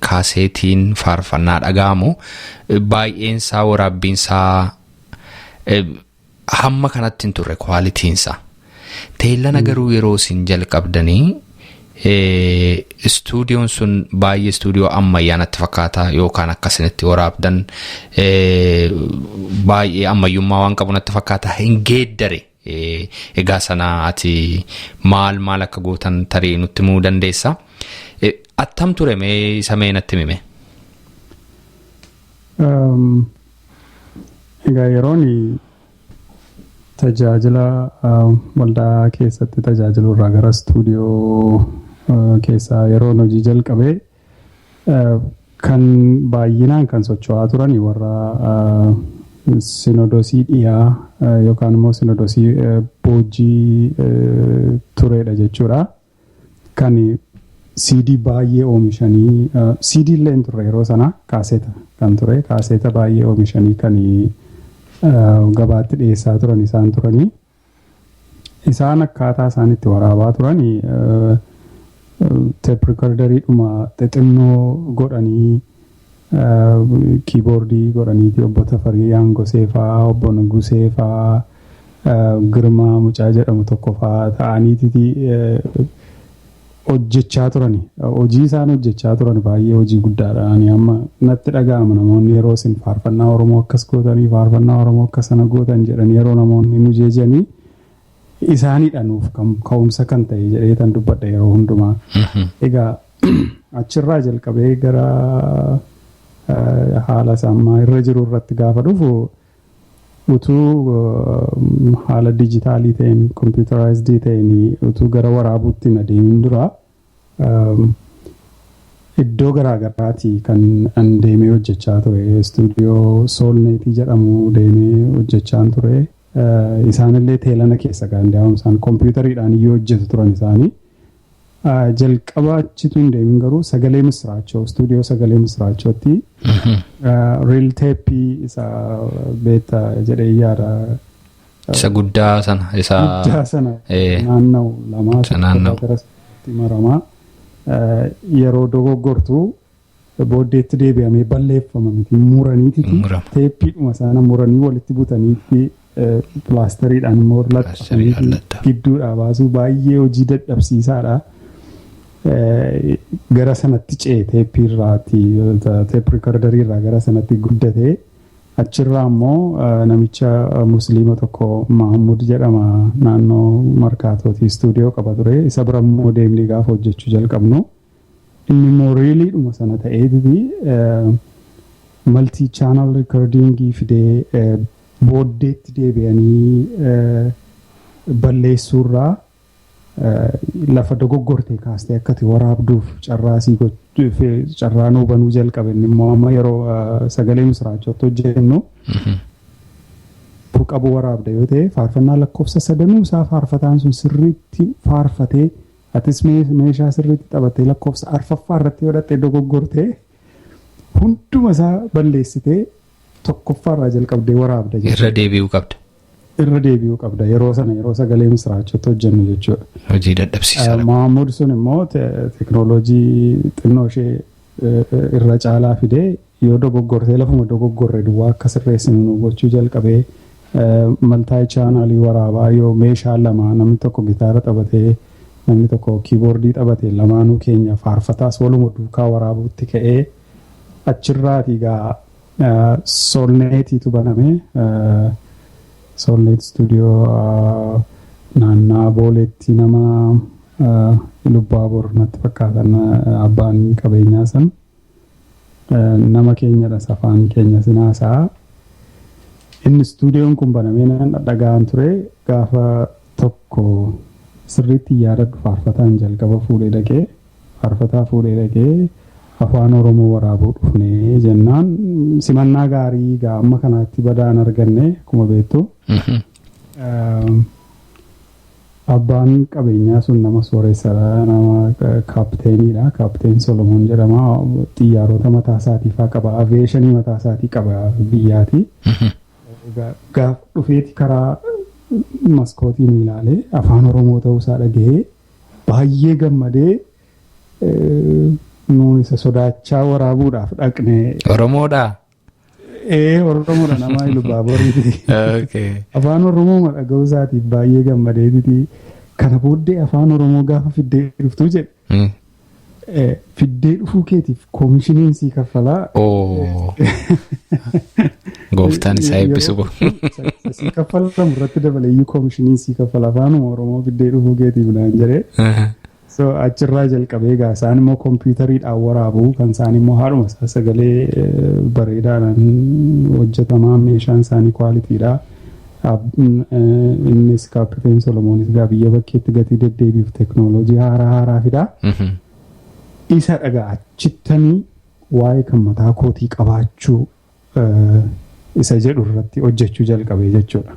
kaaseetiin faarfannaa dhaga'amu baay'eensaa waraabbiinsaa hamma kanatti hin turre kwaalitiinsa. Teellana garuu yeroo isin jalqabdanii stuudiyoon sun baay'ee stuudiyoo ammayyaa natti fakkaata yookaan akkasinitti waraabdan baay'ee ammayyummaa waan qabu natti fakkaata hin geeddare. Egaa sana ati maal akka gootan tarii nutti himuu dandeessa. Attam ture mee isa mee natti himi? Egaa yeroon tajaajila waldaa keessatti tajaajilu irraa gara stuudiyoo keessaa yeroon hojii jalqabee kan baay'inaan kan socho'aa turani warra sinodosii dhiyaa yookaan immoo sinodosii boojii turedha jechuudha. Kan CD baay'ee oomishanii CD illee hin turre yeroo sana kaaseeta kan ture kaaseeta baay'ee oomishanii kan gabaatti dhiyeessaa turan isaan turanii. Isaan akkaataa isaan itti waraabaa turanii tape recorderii dhuma xixinnoo godhanii kiiboordii godhaniiti obbo Tafarii Aangosee fa'aa obbo Nugusee fa'aa Girmaa Mucaa jedhamu tokko fa'aa ta'aniiti hojjechaa turani. Hojii isaan hojjechaa turan baay'ee hojii guddaadha. Ani amma natti dhaga'ama namoonni yeroo isin faarfannaa Oromoo akkas gootanii faarfannaa Oromoo akkas sana gootan jedhan yeroo namoonni nu jeejanii isaaniidha nuuf ka'umsa kan ta'e jedhee tan dubbadha yeroo hundumaa. Egaa achirraa jalqabee gara haala sammaa irra jiru irratti gaafa dhufu utuu haala dijitaalii ta'een computerized ta'een utuu gara waraabuutti na deemin dura iddoo garaagaraati kan an deemee hojjechaa ture. Stuudiyoo Soolneetii jedhamu deemee hojjechaa ture. Isaanillee teelana keessa gaandaa'um isaan kompiitariidhaan iyyuu hojjetu turan isaanii. Jalqaba achitu hin deemin garuu Sagalee Misraachoo stuudiyoo Sagalee Misraachootti real tape isa beeta jedhee yaada. Isa guddaa sana isa guddaa sana naannoo lamaa irratti maramaa yeroo dogoggortu booddeetti deebi'amee balleeffama miti muraniiti teeppiidhuma sana muranii walitti butaniitti pilaastariidhaan immoo laxxafanii gidduudhaa baasuu baay'ee hojii dadhabsiisaadha. Gara sanatti ce'e teeppiirraati teep riikardarii gara sanatti guddatee achirraa immoo namicha musliima tokko Mahamud jedhama naannoo Markaatootii stuudiyoo qaba ture. Isa bira immoo deemnee gaafa hojjechuu jalqabnu inni immoo riiliidhuma sana ta'eetii maltii chaanal riikardingii fidee booddeetti deebi'anii balleessuurraa lafa dogoggortee kaastee akkati waraabduuf carraa nuu banuu jalqabe. Immoo amma yeroo Sagalee Misraachootti hojjennu qabu waraabda yoo ta'e faarfannaa lakkoofsa sadanuu isaa faarfataan sun sirriitti faarfatee atis meeshaa sirriitti taphattee lakkoofsa arfaffaa irratti godhattee dogoggortee hunduma isaa balleessitee tokkoffaarraa jalqabdee waraabda. Irra deebi'uu qabda. Irra deebi'uu qabda yeroo sana yeroo Sagalee Misraachootti hojjennu jechuudha. Hojii dadhabsiisaa. Mahamud sun immoo teekinooloojii xinnoo ishee irra caalaa fidee yoo dogoggortee lafuma dogoggorre duwwaa akka sirreessinu nu gochuu jalqabee maltaayii chaanaalii waraabaa yoo meeshaa lama namni tokko gitaara taphatee namni tokko kiiboordii taphatee lamaanuu keenya faarfataas waluma duukaa waraabuutti ka'ee achirraati gaa Soolneetiitu baname. Soolneet stuudiyoo naannaa Booleetti nama Lubbaabor natti fakkaatan abbaan qabeenyaa san nama keenyadha safaan keenya sinaasaa. Inni stuudiyoon kun banamee nan dhaga'an ture gaafa tokko sirriitti yaadadhu faarfataan jalqaba faarfataa fuudhee dhaqee afaan Oromoo waraabuu dhufnee jennaan simannaa gaarii gaa amma kanaatti badaan arganne akkuma beektu. Abbaan qabeenyaa sun nama sooressadha nama kaapteeniidha. Kaapteen Solomoon jedhama. Xiyyaarota mataa isaatii fa'aa qaba. Aviyeeshinii mataa isaatii qaba biyyaati. Gaaf dhufeeti karaa maskootiin ilaalee afaan Oromoo ta'uusaa dhagahee baay'ee gammadee nuun isa sodaachaa waraabuudhaaf dhaqne. Oromoodhaa? Oromoodha nama Lubbaaboriiti. Afaan Oromoo dhaga'uu isaatiif baay'ee gammadeetiti. Kana booddee afaan Oromoo gaafa fiddee dhuftuu jedhe. Fiddee dhufuu keetiif koomishiniin sii kaffalaa. Gooftaan isaa eebbisu. Sii kaffalamu irratti dabaleeyyuu koomishiniin sii kaffala afaan Oromoo fiddee dhufuu keetiif naan jedhee. So achirraa jalqabee gaa isaan immoo kompiitariidhaan waraabuu kan isaan immoo haadhuma sagalee bareedaadhaan hojjetamaa meeshaan isaanii kwaalitiidha. Innis Kaapteen Solomoonis gaa biyya bakkeetti gatii deddeebiif teekinooloojii haaraa fidaa. Isa dhagaa achittanii waa'ee kan mataa kootii qabaachuu isa jedhu irratti hojjechuu jalqabee jechuudha.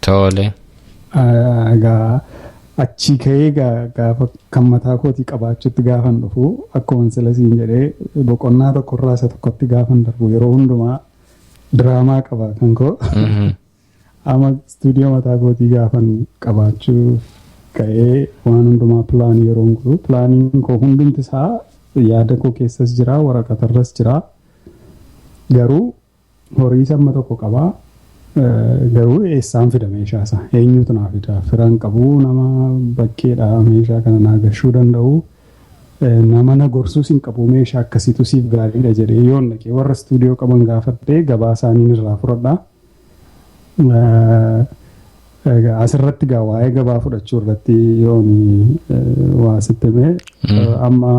Tole. Gaa achi ka'ee gaafa kan mataa kootii qabaachuutti gaafan dhufu akkuma silasiin jedhee boqonnaa tokkorraa isa tokkotti gaafan darbu yeroo hundumaa diraamaa qaba kan koo. Amma stuudiyoo mataa kootii gaafan qabaachuuf ka'ee waan hundumaa pilaanii yeroo guru pilaaniin koo hundumti isaa yaada koo keessas jira waraqatarras jira. garuu horii samma tokko qabaa garuu eessaan fida meeshaa isaa eenyutu naa fida firan qabuu nama bakkeedha meeshaa kana naa gashuu danda'u nama na gorsuus hin qabu meeshaa akkasiitu siif gaariidha jedhee yoon dhaqee warra istuudiyoo qaban gaafadhee gabaa isaaniin irraa fudhadhaa. Asirratti gaa waa'ee gabaa fudhachuu irratti yoon waa sitti himee amma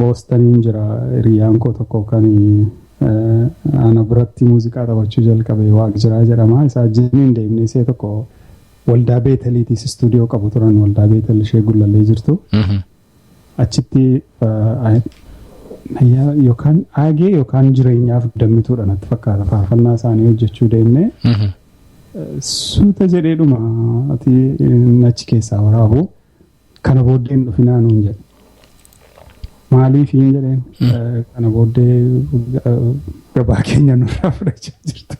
Boostaniin jira hiriyyaan koo tokko kan ana biratti muuziqaa taphachuu jalqabe waaq jiraa jedhama isaa jiniin deemnee see tokko waldaa beeteliitiis istuudiyoo qabu turan waldaa beetel ishee gullallee jirtu achitti yookaan aagee yookaan jireenyaaf dammituudha natti fakkaata faarfannaa isaanii hojjechuu deemnee suuta jedheedhuma ati achi keessaa waraabu kana booddeen dhufinaa nuun jedhe maaliif hin jedheen kana booddee gabaa keenya nurraa fudhachaa jirtu.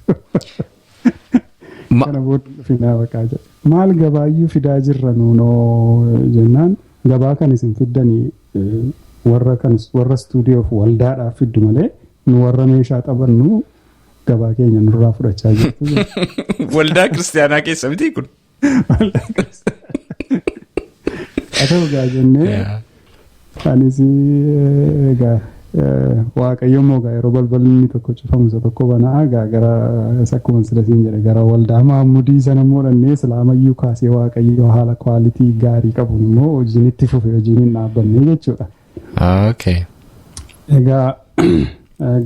Kana booddee dhufinaa baqaa jedhe. Maal gabaayyuu fidaa jirra nuunoo jennaan gabaa kan isin fiddanii warra istuudiyoof waldaadhaaf fiddu malee nu warra meeshaa taphannu gabaa keenya nurraa fudhachaa jirtu. Waldaa kiristaanaa keessa miti kun. Waldaa kiristaanaa. Haa ta'u gaa jennee. Anis egaa waaqayyo moogaa yeroo balballi tokko cufamu isa tokko banaa gara akkuma silasiin jedhe gara waldaa maamudii sana immoo dhannee islaamayyuu kaasee waaqayyo haala kwaalitii gaarii qabuun immoo hojiin itti fufe hojiin hin dhaabbanne jechuudha. Okay. Egaa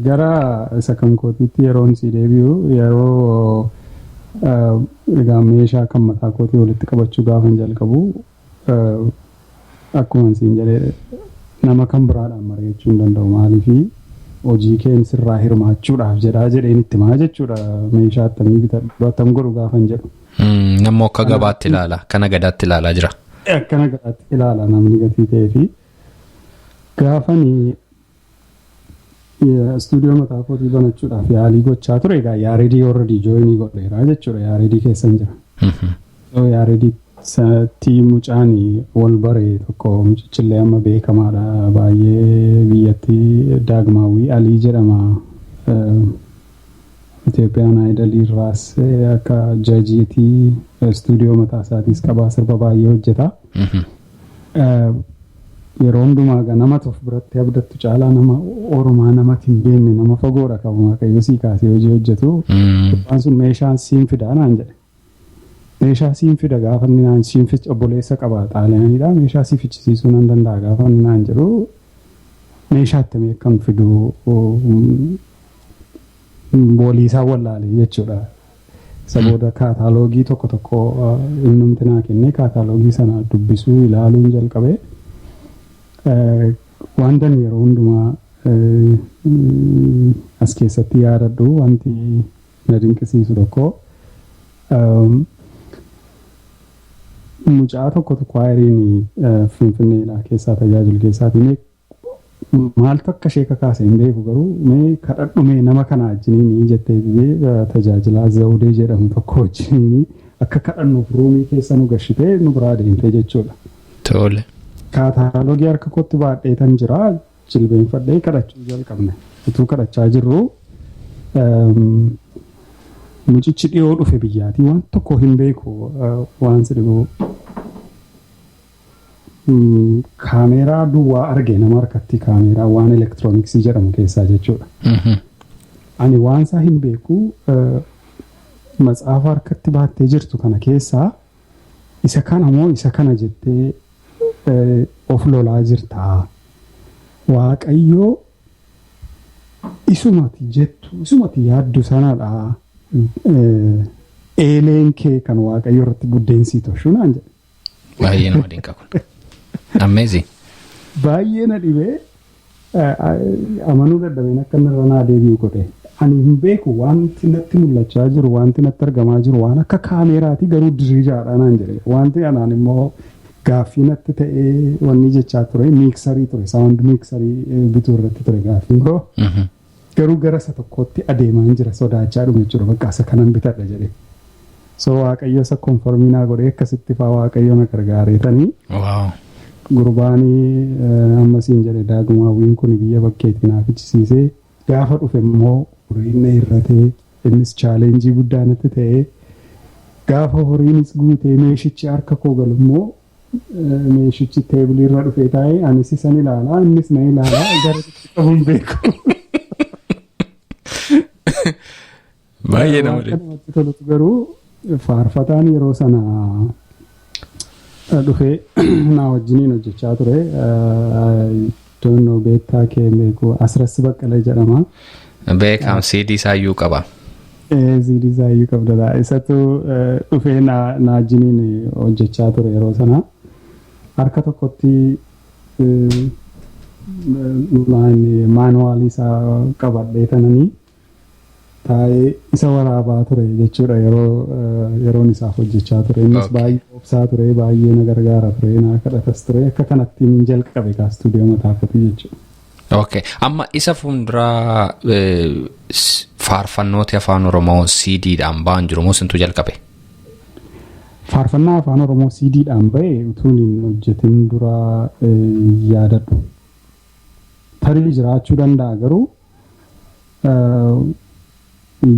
gara isa kan kootiitti yeroon si deebi'u yeroo egaa meeshaa kan mataa kootii walitti qabachuu gaafan jalqabu akkuma siin jedhee nama kan biraadhaan mari'achuu hin danda'u maaliif hojii keenya sirraa hirmaachuudhaaf jedheen itti maa jechuudha meeshaa attamii bitadhu attam godhu gaafan jedhu. Namni akka gabaatti ilaala kana gadaatti ilaalaa jira. Akkana gadaatti ilaala namni gatii ta'ee fi gaafanii istuudiyoo mataa kootii banachuudhaaf yaalii gochaa ture egaa yaareedii already jooyinii godheeraa jechuudha yaareedii keessan jira. Yaareedii tii mucaanii wal baree tokko mucichillee amma beekamaadha baay'ee biyyatti daagmaawii alii jedhama Itoophiyaan aayidalii irraas akka jajiitii istuudiyoo mataa isaatiis qabaa sirba baay'ee hojjeta. Yeroo hundumaa nama tokko biratti abdattu caalaa nama oromaa namatti hin beekne nama fagoodha qabu waaqayyo sii kaasee hojii hojjetu. Waan sun meeshaan siin fidaa naan jedhe. Meeshaa siin fida gaafa inni naan siin ficha obboleessa qaba xaaliyaanidha meeshaa si fichisiisuu nan danda'a gaafa inni naan jedhu meeshaa attamii akkam fidu booliisaa wallaalee jechuudha. Isa booda kaataaloogii tokko innumti naa kennee kaataaloogii sana dubbisuu ilaaluun jalqabee wantan yeroo hundumaa as keessatti yaadadhu wanti na dinqisiisu tokko mucaa tokko waayiriin finfinneedha keessaa tajaajilu keessaatiin maaltu akka ishee kakaase hin beeku garuu mee kadhadhume nama kana wajjiniin jettee tajaajilaa zawudee jedhamu tokko wajjiniin akka kadhannuuf ruumii keessa nu gashitee nu biraa deemtee jechuudha. Tole. Kaataaloogii harka kootti baadheetan jira jilbeenfadhee kadhachuu jalqabne utuu kadhachaa jirru mucichi dhiyoo dhufe biyyaatii waan tokko hin beeku waan sidhu kaameeraa duwwaa arge nama harkatti kaameeraa waan elektirooniksii jedhamu keessaa jechuudha. Ani waan isaa hin beeku matsaafa harkatti baattee jirtu kana keessaa isa kana moo isa kana jettee of lolaa jirtaa. Waaqayyoo isumati jettu isumati yaaddu sanadha. Eeleen kee kan waaqayyo irratti buddeensi toshu naan jedhe. Baay'ee nama dinqa kun. Amazing. Baay'ee na dhibee amanuu dadhabeen akka inni irra naa deebi'u godhe. Ani hin beeku wanti natti mul'achaa jiru wanti natti argamaa jiru waan akka kaameeraati garuu diriiraadha naan jedhe. Wanti anaan immoo gaaffii natti ta'ee wanni jechaa ture miiksarii ture saawundi miiksarii bituu irratti ture gaaffiin koo. Garuu gara isa tokkotti adeemaa jira sodaachaa dhume jechuudha bakka isa kanan bitadha jedhe. So waaqayyo isa konformiinaa godhee akkasitti faa waaqayyo na gargaareetanii. Gurbaanii ammasiin jedhe daagumawwiin kun biyya bakkeetti naaf ichisiisee gaafa dhufe immoo horiin na irratee innis chaalenjii guddaa natti ta'ee gaafa horiinis guutee meeshichi harka koo galu immoo meeshichi teebilii irra dhufee taa'ee anis isan ilaalaa innis na ilaalaa gara qabuun beeku. Baay'ee namatti tolutu garuu faarfataan yeroo sana dhufee na wajjiniin hojjechaa ture. Doonoo beektaa kee beeku Asras Baqqalee jedhama. Beekam CD isaayyuu qaba. CD isaayyuu qabda. Isatu dhufee na wajjiniin hojjechaa ture yeroo sana. Harka tokkotti maanuwaalii isaa qabadhee tananii taa'ee isa waraabaa ture jechuudha yeroon isaaf hojjechaa ture. Innis baay'ee obsaa ture, baay'ee na gargaara ture, na kadhatas ture. Akka kanattiin jalqabe kaa istuudiyoo mataafatu jechuudha. Okay. Amma isa fuulduraa faarfannooti afaan Oromoo CD'dhaan ba'an jiru moo sintu jalqabe? Faarfannaa afaan Oromoo CD'dhaan ba'e utuun hin hojjetin dura yaadadhu. Tarii jiraachuu danda'a garuu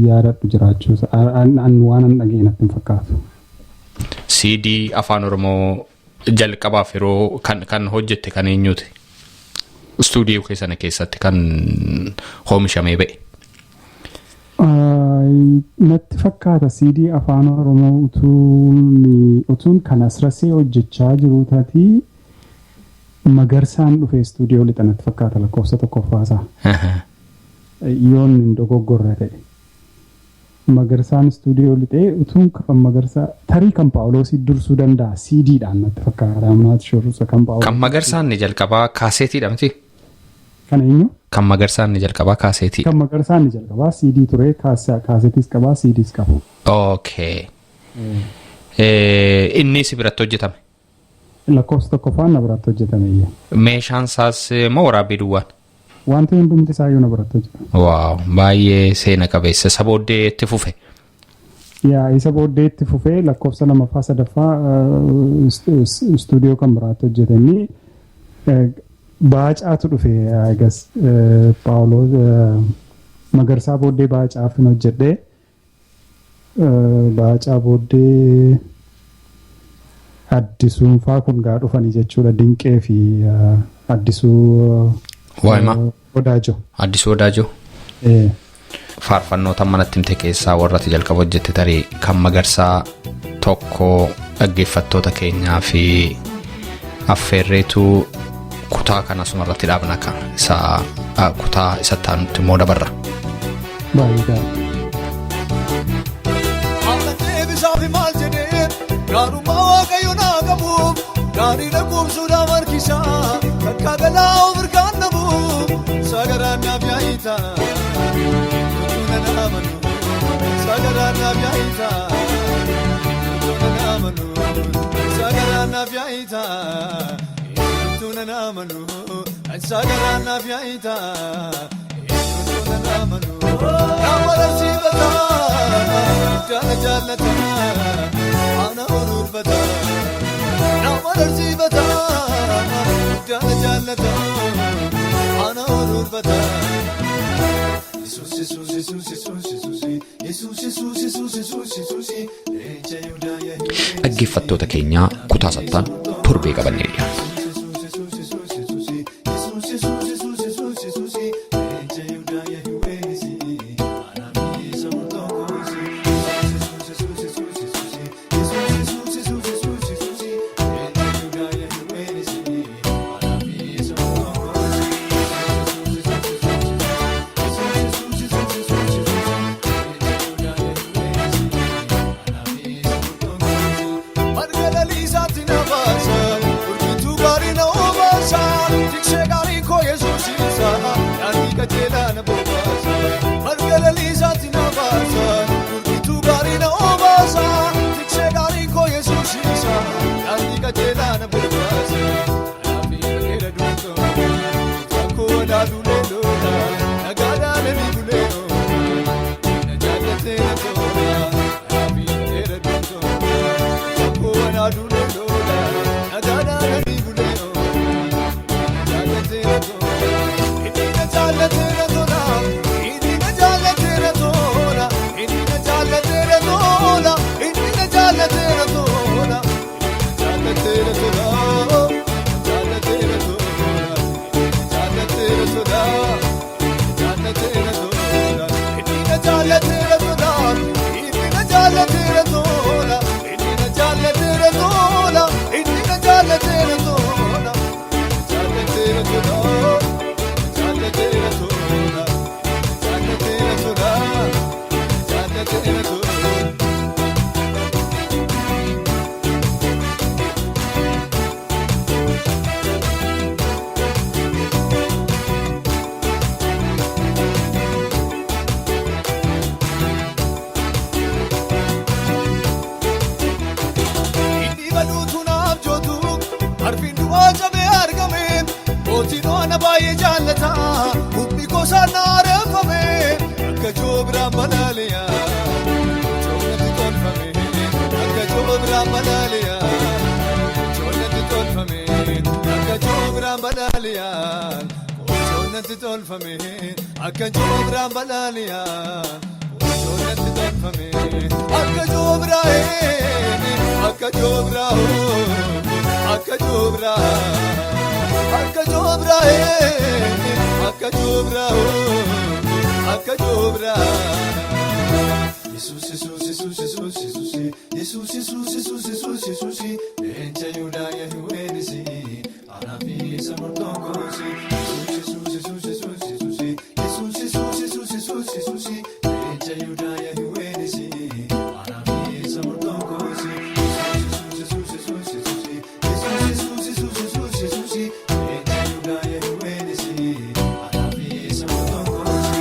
yaadadhu jiraachuusa. Waan an dhagee natti hin fakkaatu. CD afaan Oromoo jalqabaaf yeroo kan hojjette kan eenyuti? Istuudiyoo keessana keessatti kan oomishamee ba'e? Natti fakkaata CD afaan Oromoo utuun kan Asrasee hojjechaa jiru tatii Magarsaan dhufee istuudiyoo lixa natti fakkaata lakkoofsa tokkoffaasaa. Yoon hin dogoggorre ta'e. Magarsaan istuudiyoo lixee utuun kan Magarsaa tarii kan Paawuloosii dursuu danda'a CD'dhaan natti fakkaata. Kan Magarsaan ni jalqabaa kaaseetiidha miti? Kan eenyu? Kan Magarsaan ni jalqabaa kaaseetii. Kan Magarsaan ni jalqabaa CD ture kaaseetiis qabaa CDs qabu. Okay. Inni si biratti hojjetame? Lakkoofsa tokkoffaan na biratti hojjetame. Meeshaan isaas moo waraabbii duwwaan? Wanti hundumti isaayyuu na biratti hojjetame. Waaw, baay'ee seena qabeessa. Isa booddee itti fufe? Isa booddee itti fufee lakkoofsa lamaffaa sadaffaa istuudiyoo kan biraatti hojjetanii Baacaatu dhufe agas Paawuloos Magarsaa booddee Baacaaf hin hojjedhee Baacaa booddee Addisuun faa kun gaa dhufanii jechuudha. Dinqee fi Addisuu Wadaajoo. Addisuu Wadaajoo. Faarfannoota manatti himte keessaa warratti jalqaba hojjette tarii kan Magarsaa tokko dhaggeeffattoota keenyaa fi affeerreetu kutaa kana sumarratti dhaabna kan kutaa isa taanutti immoo dabarra. Baay'ee gaarii. Ammatee bishaan maal jedhee gaarummaa waaqayyo naa qabuuf gaarii lakkoofsuudhaan harkisaa bakka galaa of hirkaan namu sagaraan naaf yaa'itaa tuuna naamanu sagaraan naaf yaa'itaa tuuna naamanu sagaraan naaf yaa'itaa. Namanu, sagaraan naaf yaa'itaa. Namanu, nama sibataa, jala jalataa, ana orubataa. Nama sibataa, jala jalataa, ana orubataa. Jesus, Jesus, Jesus, Jesus, Jesus, Jesus, Jesus, Jesus, Jesus, Jesus. Dhaggeeffattoota keenyaa kutaa sattaan torbee qabanneerra. Marga lalisaatti na baasa, urgituu naare fame akka jobra malaliya jolati ton fame akka jobra malaliya jolati ton fame akka jobra malaliya jolati ton fame akka jobra malaliya jolati ton fame akka jobra akka jobra akka jobra akka jobra akka jobra akka jobra Jesus Jesus Jesus Jesus Jesus Jesus Jesus Jesus Jesus Jesus encha yuda ya huenisi anabi samortongosi Jesus Jesus Jesus Jesus Jesus Jesus Jesus Jesus Jesus encha yuda ya huenisi anabi samortongosi Jesus Jesus Jesus Jesus Jesus Jesus Jesus Jesus encha yuda ya huenisi anabi samortongosi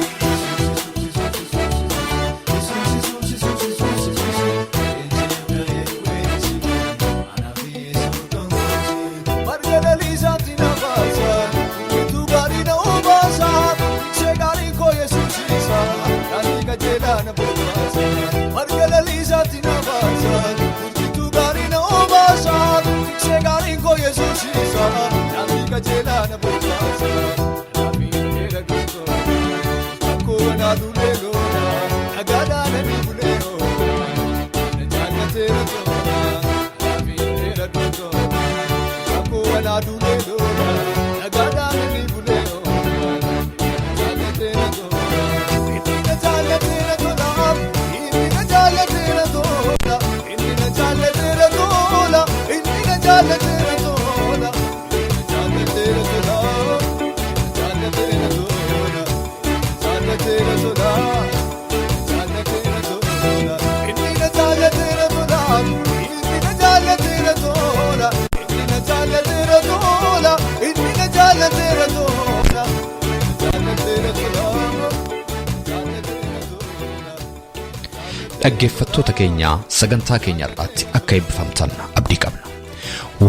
dhaggeeffattoota keenya sagantaa keenya irratti akka eebbifamtan abdii qabna.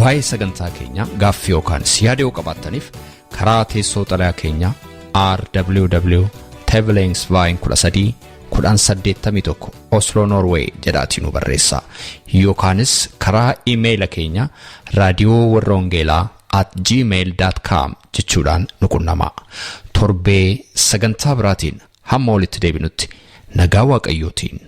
Waa'ee sagantaa keenya gaaffii yookaan yaada yoo qabaattaniif karaa teessoo xalayaa keenya rwtevelingsvine13 Oslo Norway jedhaatiin nu barreessaa yookaanis karaa iimeeyila keenya raadiyoowarrawangeelaa@gmail.com jechuudhaan nu qunnamaa. Torbee sagantaa biraatiin hamma walitti deebinutti nagaa waaqayyootiin